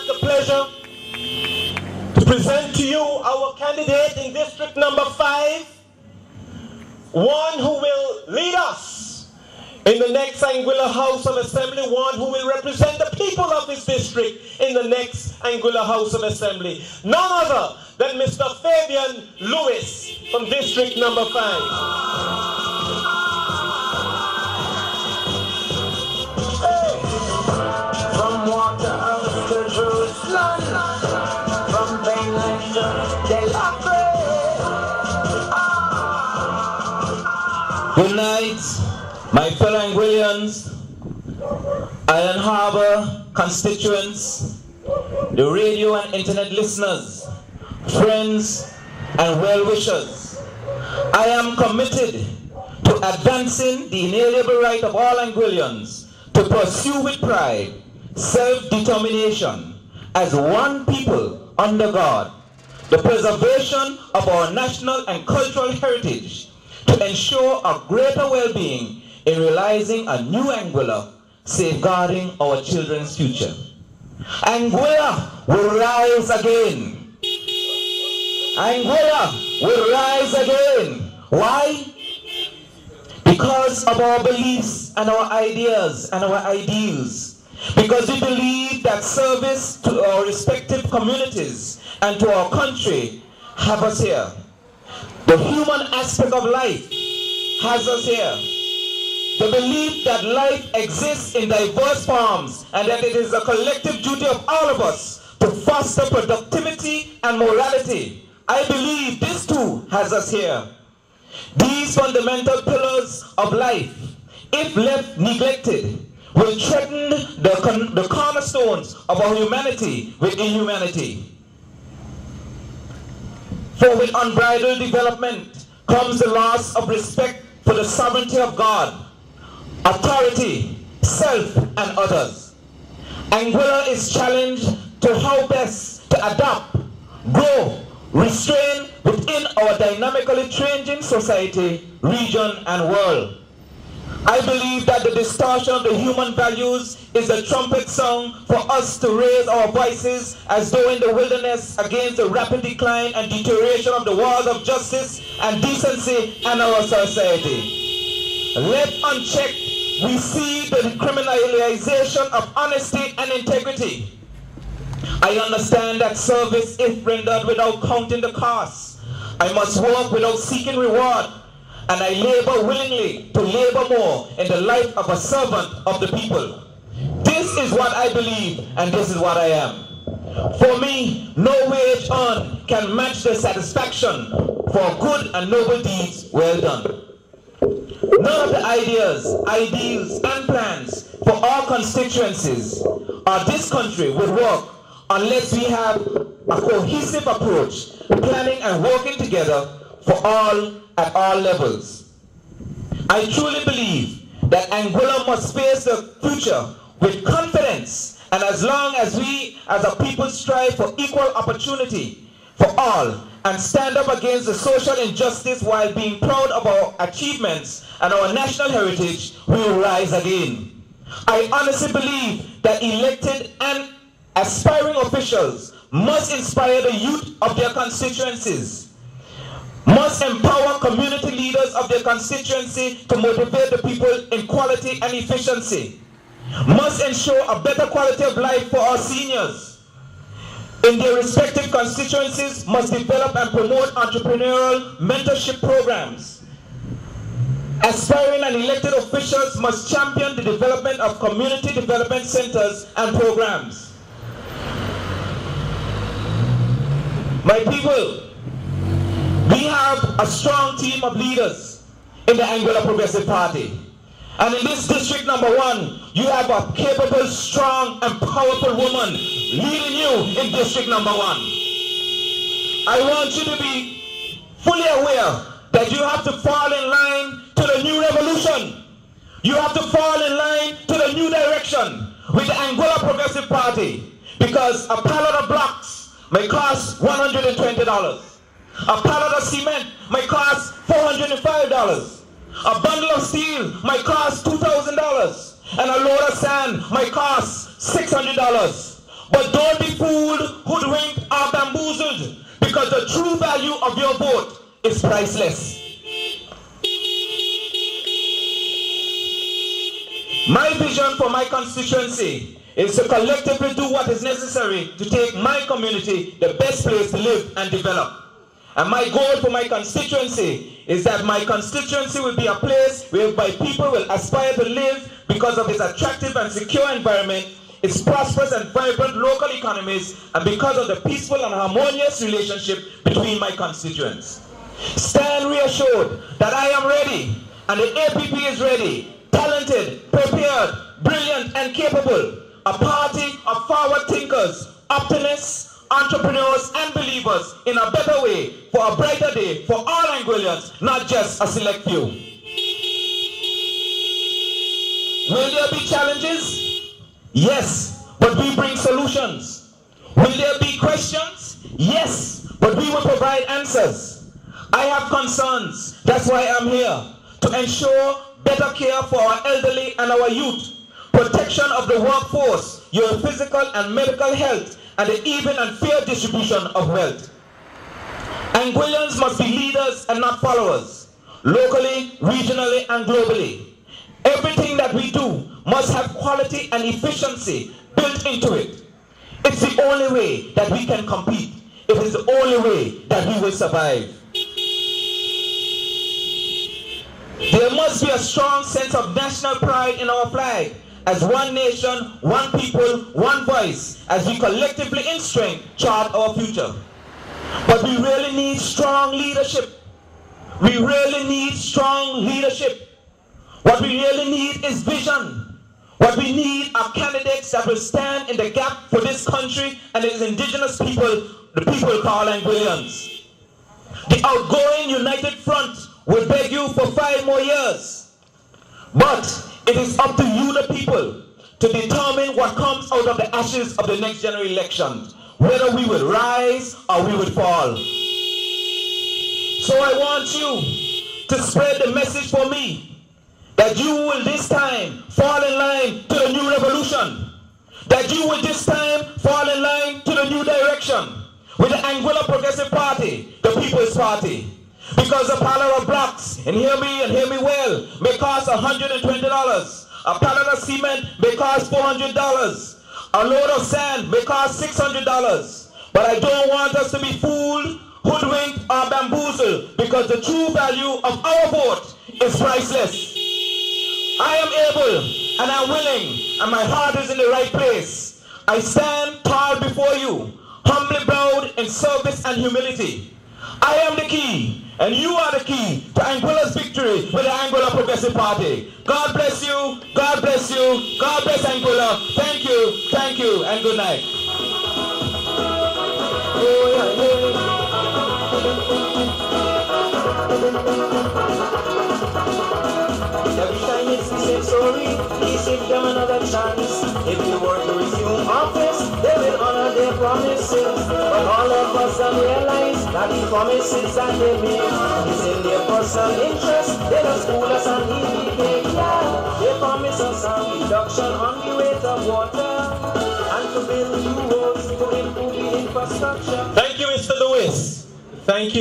have the pleasure to present to you our candidate in District number 5, one who will lead us in the next Anguilla House of Assembly, one who will represent the people of this district in the next Anguilla House of Assembly. None other than Mr. Fabian Lewis from District number 5. Good night, my fellow Anguillians, Iron Harbor constituents, the radio and internet listeners, friends and well-wishers. I am committed to advancing the inalienable right of all Anguillians to pursue with pride self-determination as one people under God, the preservation of our national and cultural heritage, to ensure a greater well-being in realizing a new Anguilla, safeguarding our children's future. Anguilla will rise again. Anguilla will rise again. Why? Because of our beliefs and our ideas and our ideals. Because we believe that service to our respective communities and to our country have us here. The human aspect of life has us here. The belief that life exists in diverse forms and that it is a collective duty of all of us to foster productivity and morality. I believe this too has us here. These fundamental pillars of life, if left neglected, will threaten the cornerstones of our humanity with inhumanity. For with unbridled development comes the loss of respect for the sovereignty of God, authority, self, and others. Anguilla is challenged to how best to adapt, grow, restrain within our dynamically changing society, region, and world. I believe that the distortion of the human values is a trumpet song for us to raise our voices as though in the wilderness against the rapid decline and deterioration of the walls of justice and decency in our society. Left unchecked, we see the criminalization of honesty and integrity. I understand that service, if rendered without counting the cost, I must work without seeking reward, and I labor willingly to labor more in the life of a servant of the people. This is what I believe, and this is what I am. For me, no wage earned can match the satisfaction for good and noble deeds well done. None of the ideas, ideals, and plans for all constituencies of this country would work unless we have a cohesive approach, planning and working together for all at all levels. I truly believe that Anguilla must face the future with confidence, and as long as we as a people strive for equal opportunity for all and stand up against the social injustice while being proud of our achievements and our national heritage, we will rise again. I honestly believe that elected and aspiring officials must inspire the youth of their constituencies, must empower community leaders of their constituency to motivate the people in quality and efficiency, must ensure a better quality of life for our seniors in their respective constituencies, must develop and promote entrepreneurial mentorship programs. Aspiring and elected officials must champion the development of community development centers and programs. My people, we have a strong team of leaders in the Anguilla Progressive Party. And in this district number 1, you have a capable, strong, and powerful woman leading you in district number 1. I want you to be fully aware that you have to fall in line to the new revolution. You have to fall in line to the new direction with the Anguilla Progressive Party, because a pallet of blocks may cost $120. A pallet of cement may cost $405. A bundle of steel might cost $2,000. And a load of sand might cost $600. But don't be fooled, hoodwinked, or bamboozled, because the true value of your vote is priceless. My vision for my constituency is to collectively do what is necessary to take my community the best place to live and develop. And my goal for my constituency is that my constituency will be a place whereby people will aspire to live because of its attractive and secure environment, its prosperous and vibrant local economies, and because of the peaceful and harmonious relationship between my constituents. Stand reassured that I am ready, and the APP is ready, talented, prepared, brilliant, and capable. A party of forward thinkers, optimists, entrepreneurs, and believers in a better way for a brighter day for all Anguillians, not just a select few. Will there be challenges? Yes, but we bring solutions. Will there be questions? Yes, but we will provide answers. I have concerns. That's why I'm here, to ensure better care for our elderly and our youth, protection of the workforce, your physical and medical health, and the even and fair distribution of wealth. Anguillians must be leaders and not followers, locally, regionally, and globally. Everything that we do must have quality and efficiency built into it. It's the only way that we can compete. It is the only way that we will survive. There must be a strong sense of national pride in our flag, as one nation, one people, one voice, as we collectively in strength chart our future. But we really need strong leadership. We really need strong leadership. What we really need is vision. What we need are candidates that will stand in the gap for this country and its indigenous people, the people called Anguillians. The outgoing United Front will beg you for 5 more years. But it is up to you, the people, to determine what comes out of the ashes of the next general election, whether we will rise or we will fall. So I want you to spread the message for me, that you will this time fall in line to the new revolution, that you will this time fall in line to the new direction with the Anguilla Progressive Party, the People's Party. Because a pallet of blocks, and hear me well, may cost $120. A pallet of cement may cost $400. A load of sand may cost $600. But I don't want us to be fooled, hoodwinked, or bamboozled, because the true value of our vote is priceless. I am able, and I'm willing, and my heart is in the right place. I stand tall before you, humbly bowed in service and humility. I am the key, and you are the key to Anguilla's victory with the Anguilla Progressive Party. God bless you, God bless you, God bless Anguilla. Thank you, and good night. Every time it's the same story, please give them another chance. If you were to resume office, they will honor their promises. But all of us don't realize that the promises that they make is in their personal interest. They don't school us and indicate, yeah. They promise us a reduction on the rate of water and to build new roads to improve the infrastructure. Thank you, Mr. Lewis. Thank you.